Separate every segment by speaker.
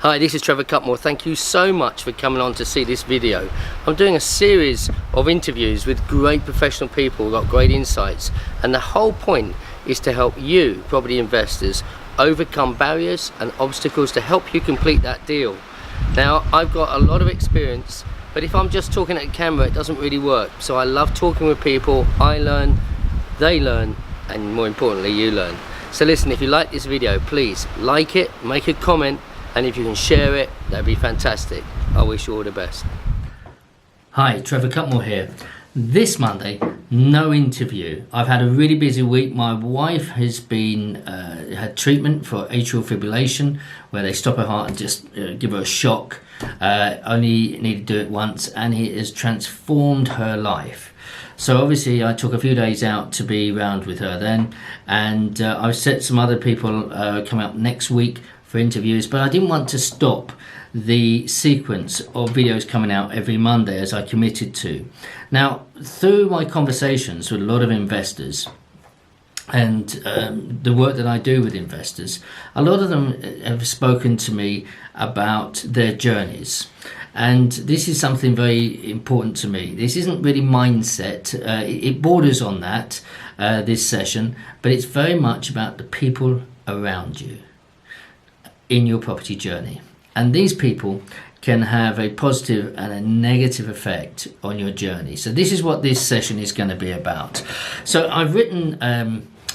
Speaker 1: Hi, this is Trevor Cutmore. Thank you so much for coming on to see this video. I'm doing a series of interviews with great professional people who've got great insights, and the whole point is to help you, property investors, overcome barriers and obstacles to help you complete that deal. Now, I've got a lot of experience, but if I'm just talking at a camera, it doesn't really work. So I love talking with people. I learn, they learn, and more importantly, you learn. So listen, if you like this video, please like it, make a comment, and if you can share it, that'd be fantastic. I wish you all the best. Hi, Trevor Cutmore here. This Monday, no interview. I've had a really busy week. My wife has been had treatment for atrial fibrillation, where they stop her heart and just give her a shock. Only need to do it once, and it has transformed her life. So obviously I took a few days out to be around with her then, and I've set some other people coming up next week for interviews, but I didn't want to stop the sequence of videos coming out every Monday as I committed to. Now, through my conversations with a lot of investors and the work that I do with investors, a lot of them have spoken to me about their journeys. And this is something very important to me. This isn't really mindset. It borders on that, this session, but it's very much about the people around you in your property journey. And these people can have a positive and a negative effect on your journey. So this is what this session is going to be about. So I've written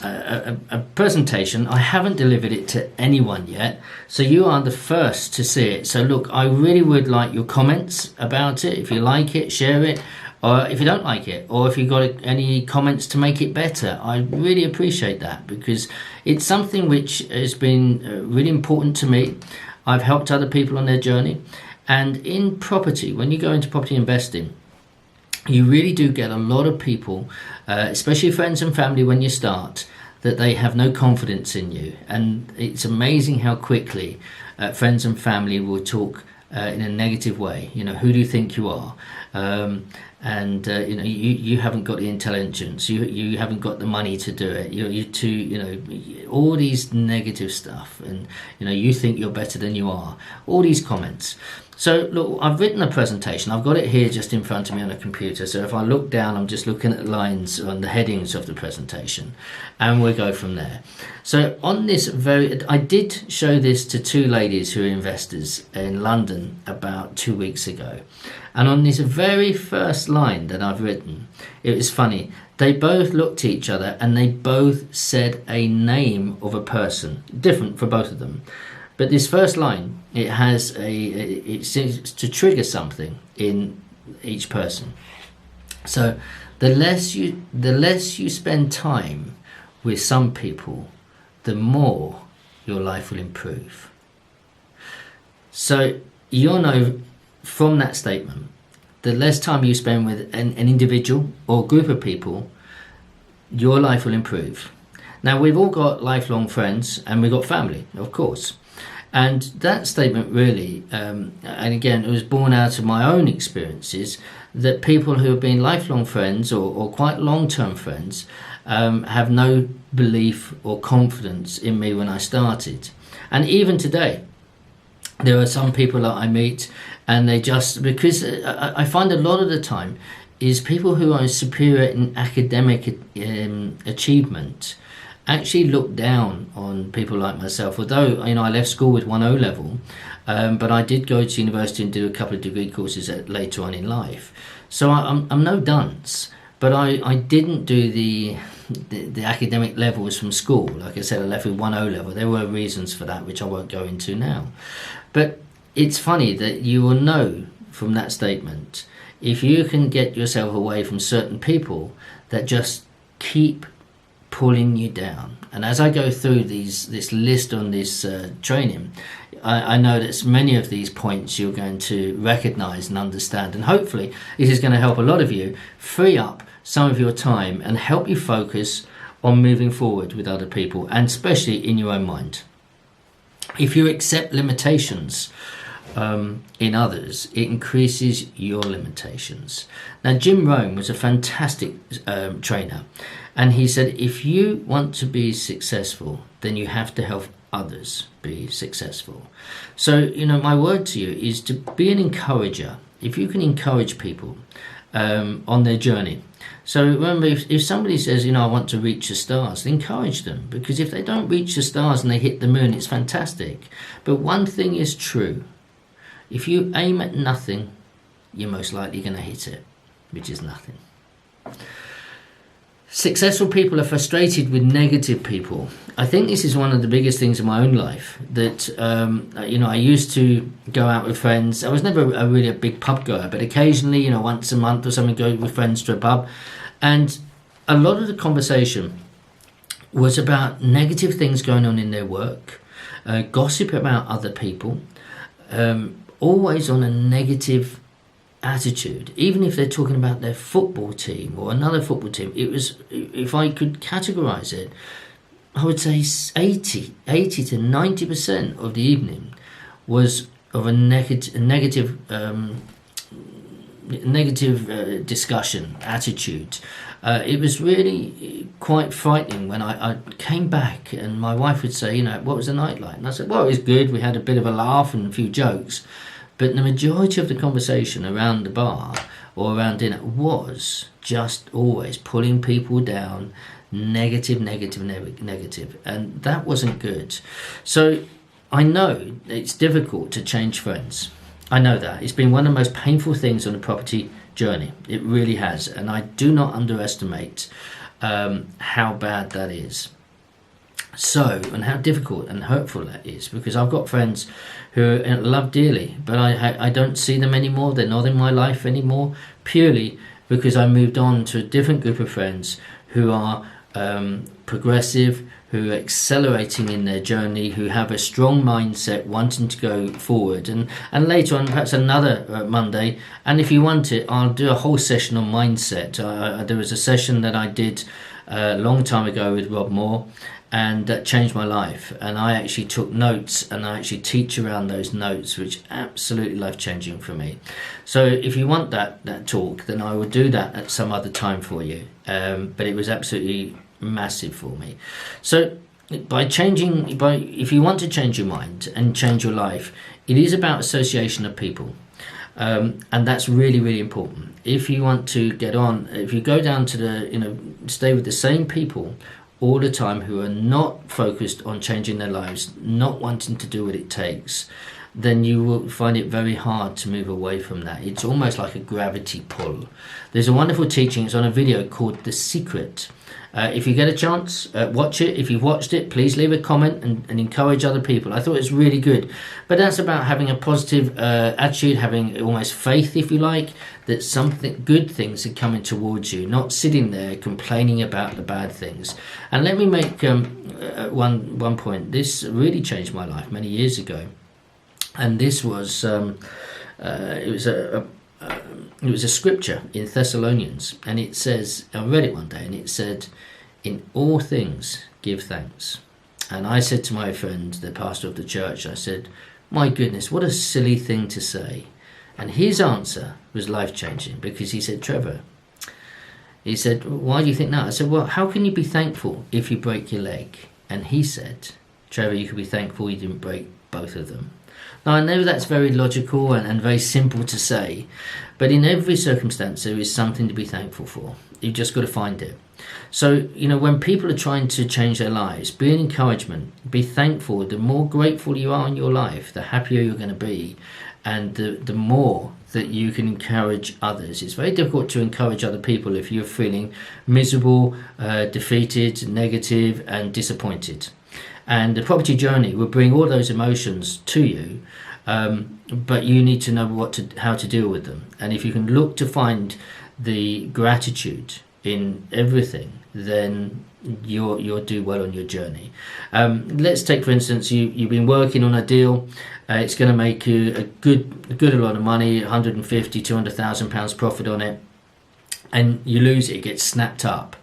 Speaker 1: a presentation. I haven't delivered it to anyone yet, so you are the first to see it. So look, I really would like your comments about it. If you like it, share it, or if you don't like it, or if you've got any comments to make it better, I really appreciate that, because it's something which has been really important to me. I've helped other people on their journey, and in property, when you go into property investing, you really do get a lot of people, especially friends and family when you start, that they have no confidence in you. And it's amazing how quickly friends and family will talk in a negative way. You know, who do you think you are? And you know, you haven't got the intelligence, you haven't got the money to do it, you're too, you know, all these negative stuff, and you know, you think you're better than you are, all these comments. So look, I've written a presentation. I've got it here just in front of me on a computer. So if I look down, I'm just looking at lines on the headings of the presentation, and we'll go from there. So on this I did show this to two ladies who are investors in London about 2 weeks ago. And on this very first line that I've written, it was funny. They both looked at each other and they both said a name of a person, different for both of them. But this first line, it seems to trigger something in each person. So the less you spend time with some people, the more your life will improve. So you'll know from that statement, the less time you spend with an individual or group of people, your life will improve. Now, we've all got lifelong friends and we've got family, of course. And that statement really, and again, it was born out of my own experiences, that people who have been lifelong friends or quite long-term friends have no belief or confidence in me when I started. And even today, there are some people that I meet, and they just, because I find a lot of the time is people who are superior in academic achievement actually look down on people like myself. Although, you know, I left school with 1 O level, but I did go to university and do a couple of degree courses later on in life. So I'm no dunce, but I didn't do the academic levels from school. Like I said, I left with 1 O level. There were reasons for that, which I won't go into now. But it's funny that you will know from that statement, if you can get yourself away from certain people that just keep pulling you down. And as I go through this list on this training, I know that many of these points you're going to recognize and understand, and hopefully this is going to help a lot of you free up some of your time and help you focus on moving forward with other people, and especially in your own mind. If you accept limitations in others, it increases your limitations. Now, Jim Rohn was a fantastic trainer, and he said, if you want to be successful, then you have to others be successful. So, my word to you is to be an encourager. If you can encourage people on their journey. So remember, if somebody says, I want to reach the stars, encourage them, because if they don't reach the stars and they hit the moon, it's fantastic. But one thing is true: if you aim at nothing, you're most likely going to hit it, which is nothing. Successful people are frustrated with negative people. I think this is one of the biggest things in my own life, that I used to go out with friends. I was never really a big pub goer, but occasionally, once a month or something, go with friends to a pub, and a lot of the conversation was about negative things going on in their work, gossip about other people, always on a negative attitude. Even if they're talking about their football team or another football team, it was, if I could categorize it, I would say 80 to 90% of the evening was of a negative discussion, attitude. It was really quite frightening when I came back and my wife would say, what was the night like? And I said, well, it was good. We had a bit of a laugh and a few jokes. But the majority of the conversation around the bar or around dinner was just always pulling people down, negative. And that wasn't good. So I know it's difficult to change friends. I know that. It's been one of the most painful things on the property journey. It really has. And I do not underestimate how bad that is. So, and how difficult and hurtful that is, because I've got friends who I love dearly, but I don't see them anymore. They're not in my life anymore, purely because I moved on to a different group of friends who are progressive, who are accelerating in their journey, who have a strong mindset, wanting to go forward. And later on, perhaps another Monday, and if you want it, I'll do a whole session on mindset. There was a session that I did a long time ago with Rob Moore, and that changed my life. And I actually took notes, and I actually teach around those notes, which absolutely life-changing for me. So if you want that talk, then I will do that at some other time for you. But it was absolutely massive for me. So if you want to change your mind and change your life, it is about association of people. And that's really, really important. If you want to get on, if you go down to stay with the same people all the time who are not focused on changing their lives, not wanting to do what it takes, then you will find it very hard to move away from that. It's almost like a gravity pull. There's a wonderful teaching, it's on a video called The Secret. If you get a chance, watch it. If you've watched it, please leave a comment and encourage other people. I thought it was really good. But that's about having a positive attitude, having almost faith, if you like, that something good things are coming towards you, not sitting there complaining about the bad things. And let me make one point. This really changed my life many years ago. And this was, it was a scripture in Thessalonians, and it says, I read it one day, and it said, in all things give thanks. And I said to my friend, the pastor of the church, I said, my goodness, what a silly thing to say. And his answer was life-changing, because he said, Trevor, he said, why do you think that? I said, well, how can you be thankful if you break your leg? And he said, Trevor, you can be thankful you didn't break both of them. Now, I know that's very logical and very simple to say, but in every circumstance, there is something to be thankful for. You've just got to find it. So, when people are trying to change their lives, be an encouragement, be thankful. The more grateful you are in your life, the happier you're going to be, and the more that you can encourage others. It's very difficult to encourage other people if you're feeling miserable, defeated, negative, and disappointed. And the property journey will bring all those emotions to you, but you need to know how to deal with them. And if you can look to find the gratitude in everything, then you'll do well on your journey. Let's take, for instance, you've been working on a deal. It's going to make you a good lot of money, 150, 200,000 pounds profit on it, and you lose it. It gets snapped up.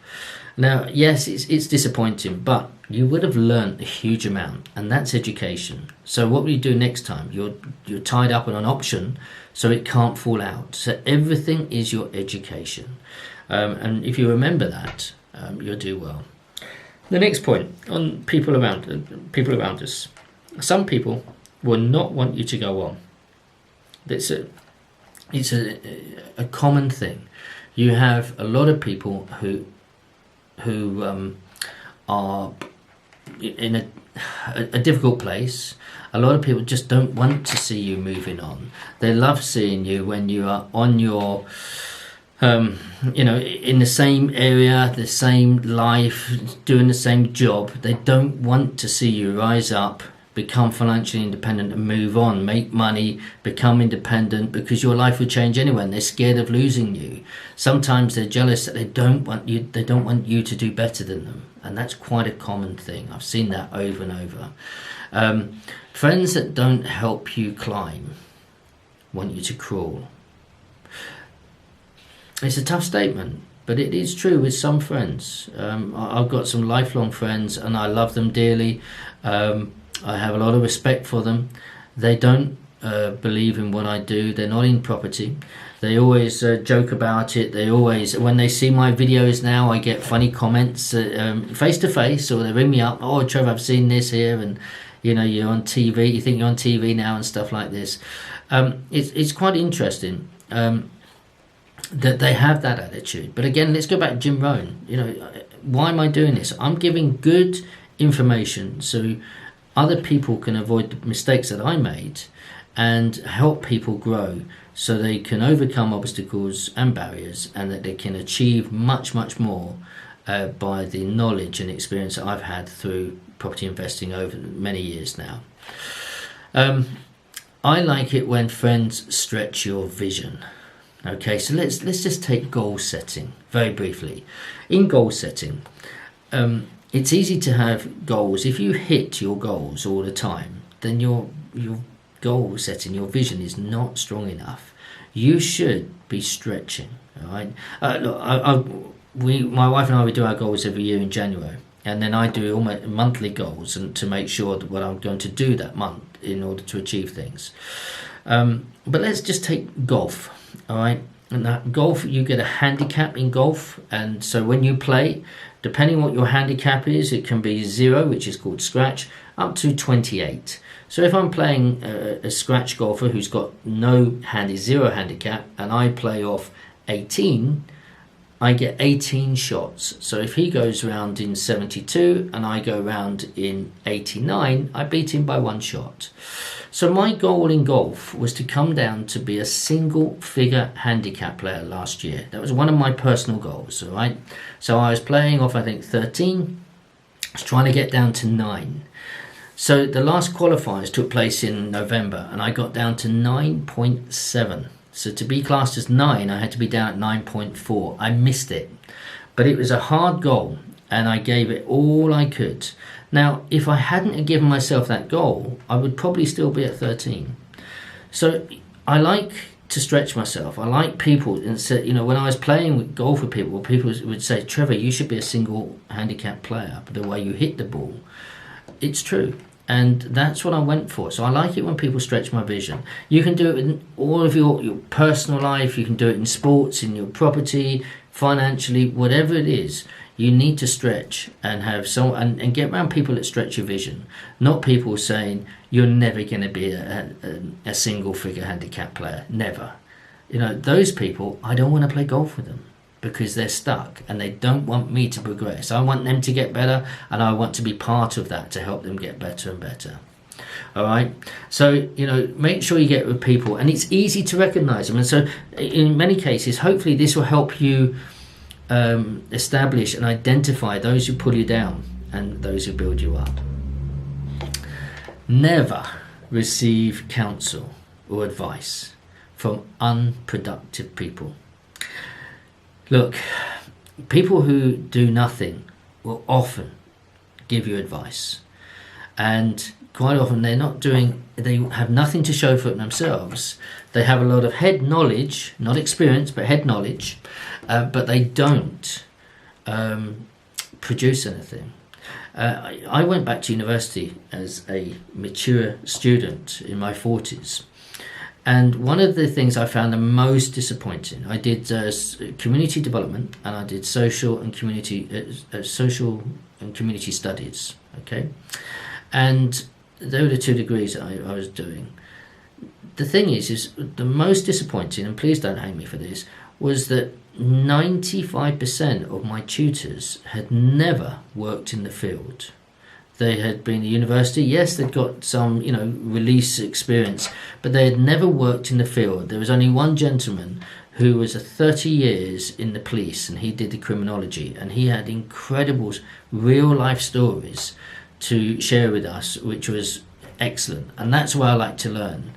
Speaker 1: Now, yes, it's disappointing, but you would have learned a huge amount, and that's education. So what will you do next time? You're tied up on an option, so it can't fall out. So everything is your education. And if you remember that, you'll do well.
Speaker 2: The next point on people around us. Some people will not want you to go on. It's a common thing. You have a lot of people who are in a difficult place. A lot of people just don't want to see you moving on. They love seeing you when you are on your in the same area, the same life, doing the same job. They don't want to see you rise up, become financially independent and move on, make money, become independent, because your life will change anyway and they're scared of losing you. Sometimes they're jealous that they don't want you to do better than them, and that's quite a common thing. I've seen that over and over. Friends that don't help you climb want you to crawl. It's a tough statement, but it is true with some friends. I've got some lifelong friends and I love them dearly. I have a lot of respect for them. They don't believe in what I do. They're not in property. They always joke about it. They always, when they see my videos now, I get funny comments face to face, or they ring me up. Oh, Trevor, I've seen this here, and you're on TV. You think you're on TV now and stuff like this. It's quite interesting. That they have that attitude. But again, let's go back to Jim Rohn. Why am I doing this? I'm giving good information so other people can avoid the mistakes that I made and help people grow so they can overcome obstacles and barriers, and that they can achieve much, much more by the knowledge and experience that I've had through property investing over many years now. I like it when friends stretch your vision. Okay, so let's just take goal setting very briefly. In goal setting, it's easy to have goals. If you hit your goals all the time, then your goal setting, your vision is not strong enough. You should be stretching. All right. My wife and I, we do our goals every year in January, and then I do all my monthly goals and to make sure that what I'm going to do that month in order to achieve things. But let's just take golf. All right, and that golf, you get a handicap in golf, and so when you play, depending what your handicap is, it can be 0, which is called scratch, up to 28. So if I'm playing a scratch golfer who's got no 0 handicap, and I play off 18, I get 18 shots. So if he goes round in 72 and I go round in 89, I beat him by 1 shot. So my goal in golf was to come down to be a single figure handicap player last year. That was one of my personal goals, all right? So I was playing off, I think, 13. I was trying to get down to 9. So the last qualifiers took place in November, and I got down to 9.7. So to be classed as 9, I had to be down at 9.4. I missed it. But it was a hard goal, and I gave it all I could. Now, if I hadn't given myself that goal, I would probably still be at 13. So I like to stretch myself. I like people, and say, when I was playing with golf with people would say, Trevor, you should be a single handicap player, the way you hit the ball. It's true. And that's what I went for. So I like it when people stretch my vision. You can do it in all of your personal life. You can do it in sports, in your property, financially, whatever it is. You need to stretch and have and get around people that stretch your vision. Not people saying you're never going to be a single figure handicap player. Never. Those people, I don't want to play golf with them, because they're stuck and they don't want me to progress. I want them to get better, and I want to be part of that to help them get better and better. All right. So, make sure you get with people, and it's easy to recognize them. And so in many cases, hopefully this will help you establish and identify those who pull you down and those who build you up. Never receive counsel or advice from unproductive people. Look, people who do nothing will often give you advice, and quite often they have nothing to show for it themselves. They have a lot of head knowledge, not experience, but head knowledge, but they don't produce anything. I went back to university as a mature student in my 40s. And one of the things I found the most disappointing, I did community development, and I did social and community social and community studies. Okay, and they were the 2 degrees that I was doing. The thing is the most disappointing, and please don't hate me for this, was that 95% of my tutors had never worked in the field. They had been at university, yes, they'd got some, release experience, but they had never worked in the field. There was only one gentleman who was 30 years in the police, and he did the criminology, and he had incredible real life stories to share with us, which was excellent, and that's why I like to learn.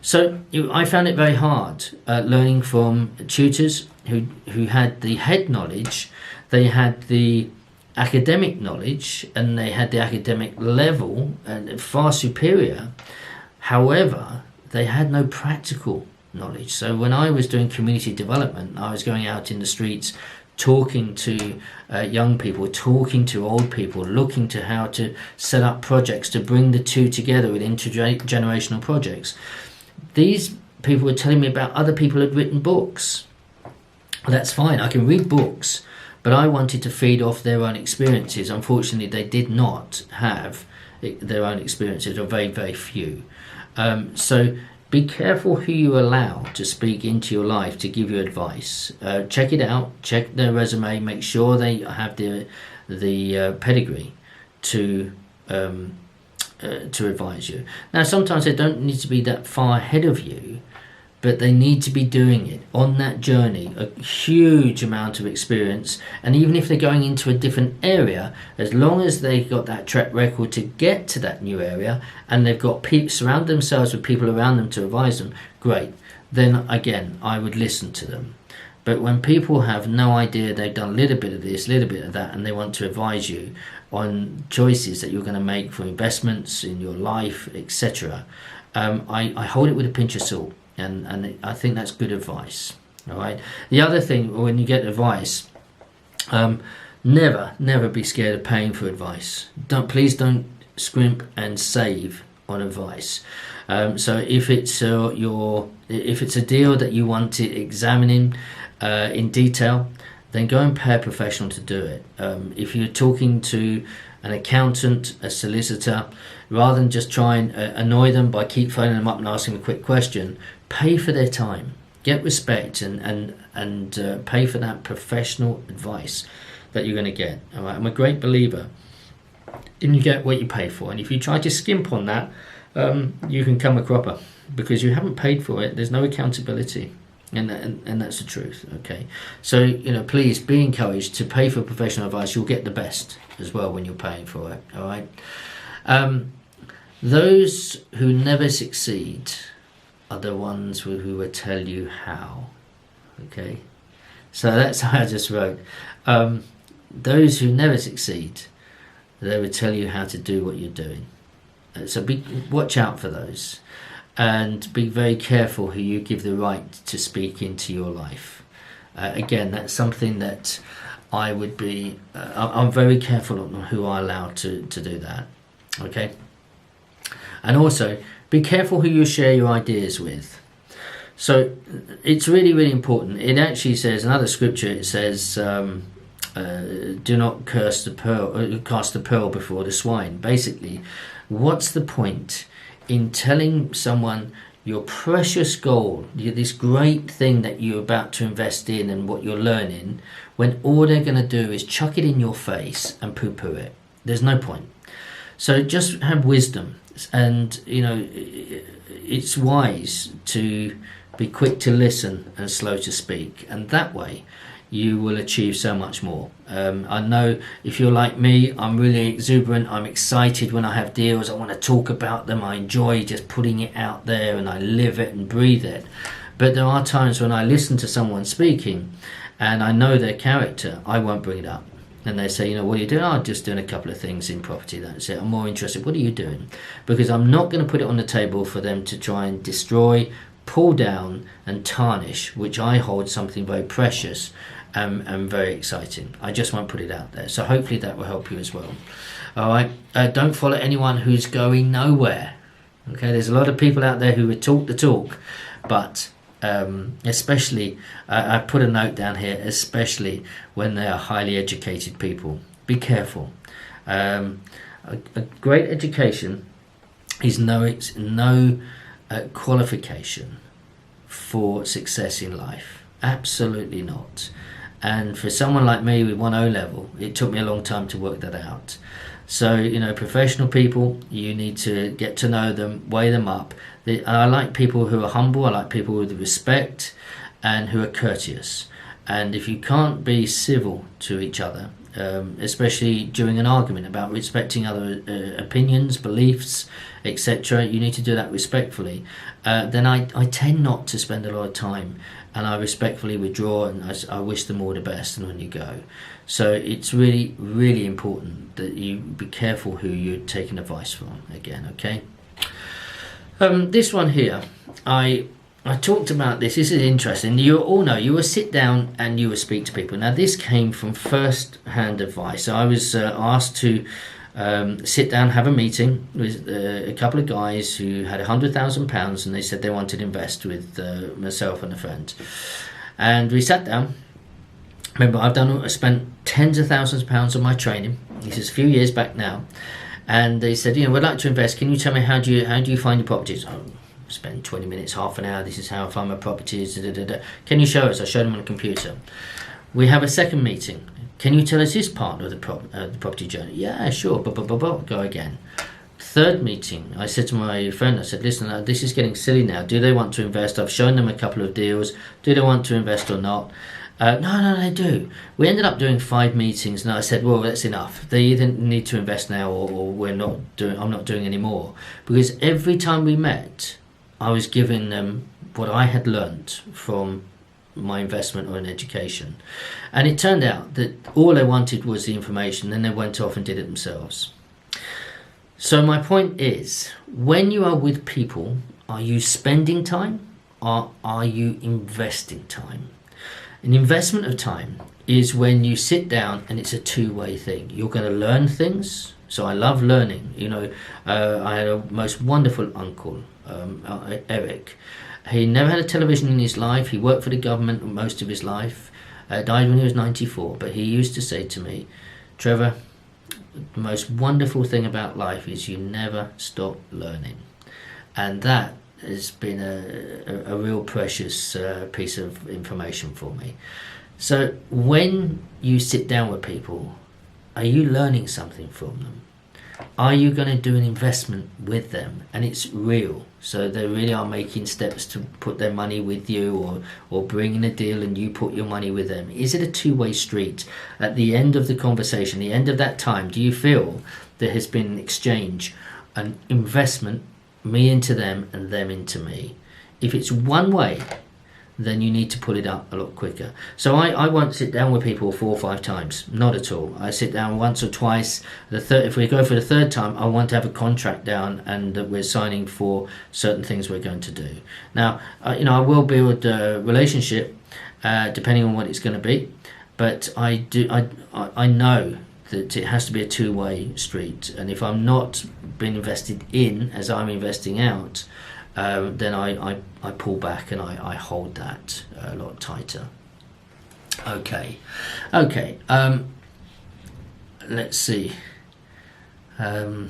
Speaker 2: So I found it very hard learning from tutors who had the head knowledge, they had the academic knowledge, and they had the academic level and far superior. However, they had no practical knowledge. So when I was doing community development, I was going out in the streets, talking to young people, talking to old people, looking to how to set up projects to bring the two together with intergenerational projects. These people were telling me about other people who had written books. That's fine, I can read books, but I wanted to feed off their own experiences. Unfortunately, they did not have their own experiences, or very, very few. So be careful who you allow to speak into your life to give you advice. Check it out, check their resume, make sure they have the pedigree to advise you. Now, sometimes they don't need to be that far ahead of you, but they need to be doing it on that journey, a huge amount of experience. And even if they're going into a different area, as long as they've got that track record to get to that new area, and they've got surround themselves with people around them to advise them, great. Then again, I would listen to them. But when people have no idea, they've done a little bit of this, a little bit of that, and they want to advise you on choices that you're going to make for investments in your life, etc., I hold it with a pinch of salt. And I think that's good advice. All right. The other thing, when you get advice, never be scared of paying for advice. Please don't scrimp and save on advice. So if it's a deal that you want to examine in detail, then go and pay a professional to do it. If you're talking to an accountant, a solicitor, rather than just try and annoy them by keep phoning them up and asking a quick question, pay for their time, get respect, and pay for that professional advice that you're going to get. All right? I'm a great believer in you get what you pay for, and if you try to skimp on that, you can come a cropper, because you haven't paid for it. There's no accountability, and that's the truth. Okay, so please be encouraged to pay for professional advice. You'll get the best as well when you're paying for it. All right. Those who never succeed are the ones who will tell you how. Okay, so that's how I just wrote. Those who never succeed, they will tell you how to do what you're doing. So watch out for those, and be very careful who you give the right to speak into your life. Again, that's something that I would be. I'm very careful on who I allow to do that. Okay, and also be careful who you share your ideas with. So it's really, really important. It actually says, another scripture, it says, do not cast the pearl before the swine. Basically, what's the point in telling someone your precious goal, this great thing that you're about to invest in and what you're learning, when all they're going to do is chuck it in your face and poo-poo it? There's no point. So just have wisdom. And it's wise to be quick to listen and slow to speak, and that way you will achieve so much more. I know if you're like me, I'm really exuberant. I'm excited when I have deals. I want to talk about them. I enjoy just putting it out there, and I live it and breathe it. But there are times when I listen to someone speaking and I know their character, I won't bring it up. And they say, what are you doing? I'm just doing a couple of things in property, that's it. I'm more interested. What are you doing? Because I'm not going to put it on the table for them to try and destroy, pull down and tarnish, which I hold something very precious and very exciting. I just won't put it out there. So hopefully that will help you as well. All right. Don't follow anyone who's going nowhere. Okay. There's a lot of people out there who would talk the talk, but especially, I put a note down here, especially when they are highly educated people. Be careful. A great education is no qualification for success in life. Absolutely not. And for someone like me with 1 O-level, it took me a long time to work that out. So, professional people, you need to get to know them, weigh them up. I like people who are humble, I like people with respect and who are courteous. And if you can't be civil to each other, especially during an argument about respecting other opinions, beliefs, etc., you need to do that respectfully. Then I tend not to spend a lot of time, and I respectfully withdraw, and I wish them all the best and when you go. So it's really, really important that you be careful who you're taking advice from, again, okay? This one here, I talked about this. This is interesting. You all know you will sit down and you will speak to people. Now, this came from first-hand advice. So I was asked to sit down, have a meeting with a couple of guys who had £100,000, and they said they wanted to invest with myself and a friend. And we sat down. Remember, I spent tens of thousands of pounds on my training. This is a few years back now. And they said, we'd like to invest. Can you tell me how do you find your properties? Spend 20 minutes, half an hour. This is how I find my properties. Can you show us? I showed them on a computer. We have a second meeting. Can you tell us this part of the property journey? Yeah, sure. Go again. Third meeting, I said to my friend, I said, listen, this is getting silly now. Do they want to invest? I've shown them a couple of deals. Do they want to invest or not? No, they do. We ended up doing 5 meetings, and I said, well, that's enough. They either need to invest now, or I'm not doing any more. Because every time we met, I was giving them what I had learnt from my investment or an education. And it turned out that all they wanted was the information, then they went off and did it themselves. So my point is, when you are with people, are you spending time or are you investing time? An investment of time is when you sit down and it's a two-way thing. You're going to learn things. So I love learning. I had a most wonderful uncle, Eric. He never had a television in his life. He worked for the government most of his life. Died when he was 94. But he used to say to me, Trevor, the most wonderful thing about life is you never stop learning. And that has been a real precious piece of information for me. So when you sit down with people, are you learning something from them? Are you going to do an investment with them and it's real? So they really are making steps to put their money with you, or bringing a deal and you put your money with them. Is it a two-way street? At the end of the conversation, the end of that time, do you feel there has been an exchange, an investment, me into them and them into me? If it's one way, then you need to pull it up a lot quicker. So I won't sit down with people 4 or 5 times, not at all. I sit down once or twice. If we go for the third time, I want to have a contract down and that we're signing for certain things we're going to do. Now, I will build a relationship depending on what it's going to be, but I know that it has to be a two-way street, and if I'm not being invested in as I'm investing out, then I pull back and I hold that a lot tighter. Okay. Let's see. I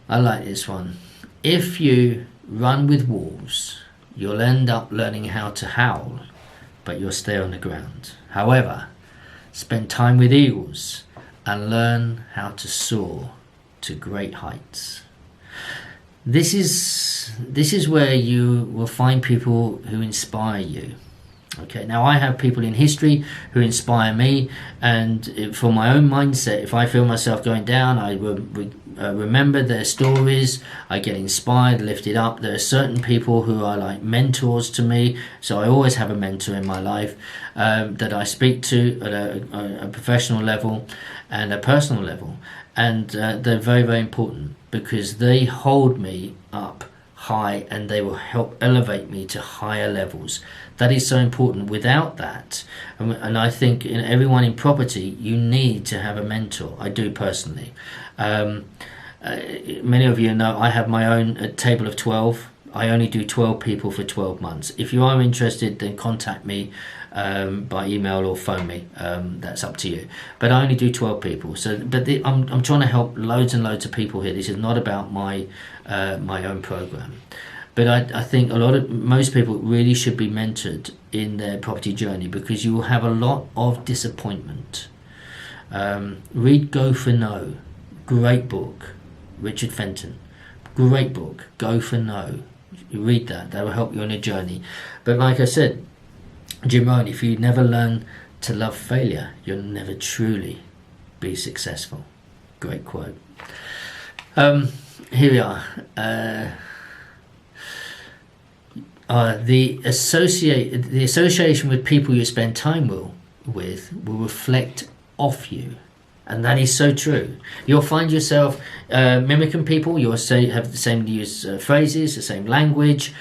Speaker 2: like this one. If you run with wolves, you'll end up learning how to howl, but you'll stay on the ground. However, spend time with eagles and learn how to soar to great heights. This is where you will find people who inspire you. Okay, now I have people in history who inspire me, and for my own mindset, if I feel myself going down, I will remember their stories, I get inspired, lifted up. There are certain people who are like mentors to me, so I always have a mentor in my life that I speak to at a professional level and a personal level, and they're very, very important because they hold me up high and they will help elevate me to higher levels. That is so important. Without that, and I think in everyone in property, you need to have a mentor. I do personally. Many of you know I have my own table of 12. I only do 12 people for 12 months. If you are interested, then contact me by email or phone me. That's up to you. But I only do 12 people. So, I'm trying to help loads and loads of people here. This is not about my own program. But I think most people really should be mentored in their property journey, because you will have a lot of disappointment. Read Go for No. Great book. Richard Fenton. Great book. Go for No. You read that. That will help you on your journey. But like I said, Jim Rohn, if you never learn to love failure, you'll never truly be successful. Great quote. Here we are. The association with people you spend time with will reflect off you. And that is so true. You'll find yourself mimicking people. You'll have the same use phrases, the same language,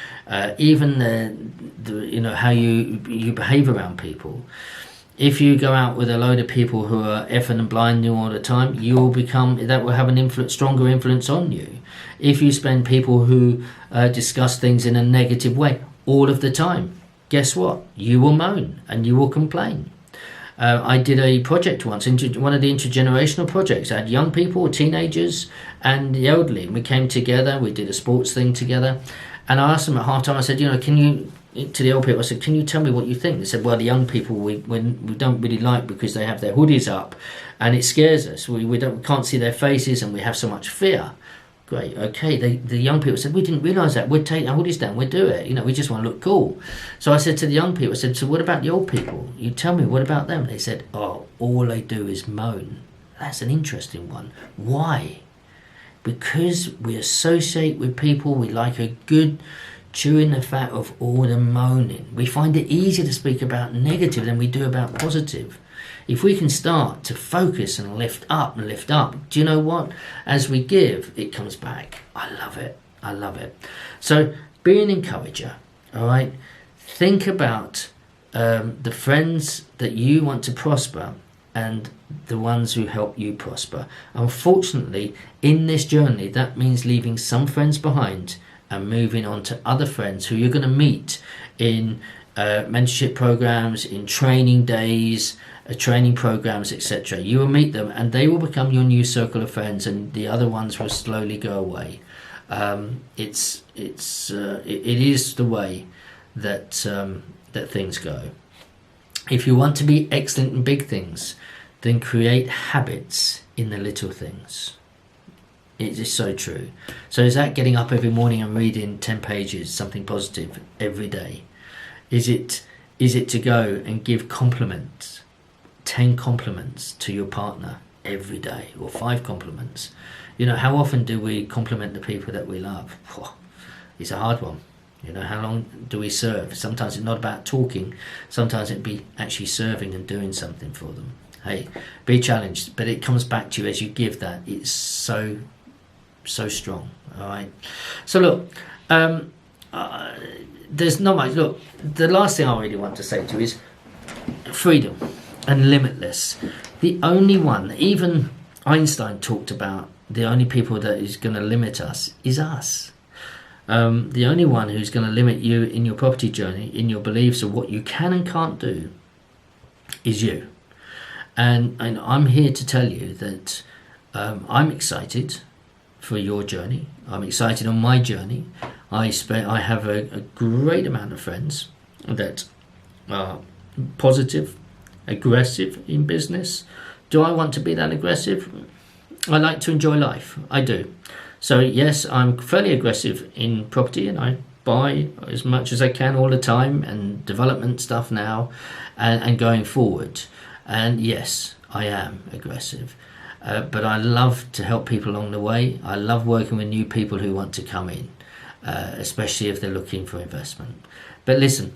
Speaker 2: even the how you behave around people. If you go out with a load of people who are effing and blinding you all the time, that will have an stronger influence on you. If you spend people who discuss things in a negative way all of the time, guess what? You will moan and you will complain. I did a project once, one of the intergenerational projects. I had young people, teenagers, and the elderly. We came together, we did a sports thing together, and I asked them at half time, I said, to the old people, I said, can you tell me what you think? They said, well, the young people we don't really like, because they have their hoodies up and it scares us. We can't see their faces and we have so much fear. Great, okay. The young people said, we didn't realise that. We'd take our hoodies down, we'd do it. We just want to look cool. So I said to the young people, I said, so what about the old people? You tell me, what about them? They said, oh, all they do is moan. That's an interesting one. Why? Because we associate with people, we like a good chewing the fat of all the moaning. We find it easier to speak about negative than we do about positive. If we can start to focus and lift up, do you know what? As we give, it comes back. I love it. So be an encourager, all right? Think about the friends that you want to prosper and the ones who help you prosper. Unfortunately, in this journey, that means leaving some friends behind and moving on to other friends who you're going to meet in mentorship programs, in training days, training programs, etc. You will meet them and they will become your new circle of friends, and the other ones will slowly go away. It is the way that things go. If you want to be excellent in big things, then create habits in the little things. It is so true. So is that getting up every morning and reading 10 pages, something positive every day? Is it to go and give compliments, 10 compliments to your partner every day, or 5 compliments? How often do we compliment the people that we love? It's a hard one. How long do we serve? Sometimes it's not about talking. Sometimes it'd be actually serving and doing something for them. Hey, be challenged, but it comes back to you as you give that. It's so strong. All right. So look, there's not much. Look, the last thing I really want to say to you is freedom and limitless. The only one, even Einstein talked about, the only people that is going to limit us is us. The only one who's going to limit you in your property journey, in your beliefs of what you can and can't do, is you. And I'm here to tell you that I'm excited for your journey. I'm excited on my journey. I have a great amount of friends that are positive, aggressive in business. Do I want to be that aggressive? I like to enjoy life. I do. So yes, I'm fairly aggressive in property, and I buy as much as I can all the time, and development stuff now and going forward. And yes, I am aggressive. But I love to help people along the way. I love working with new people who want to come in, especially if they're looking for investment. But listen,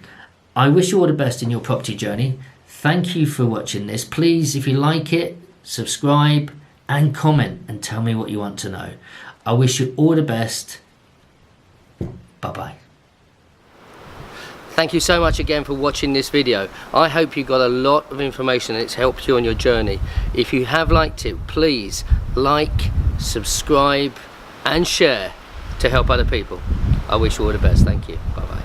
Speaker 2: I wish you all the best in your property journey. Thank you for watching this. Please, if you like it, subscribe and comment and tell me what you want to know. I wish you all the best. Bye-bye.
Speaker 1: Thank you so much again for watching this video. I hope you got a lot of information and it's helped you on your journey. If you have liked it, please like, subscribe and share to help other people. I wish you all the best. Thank you. Bye bye.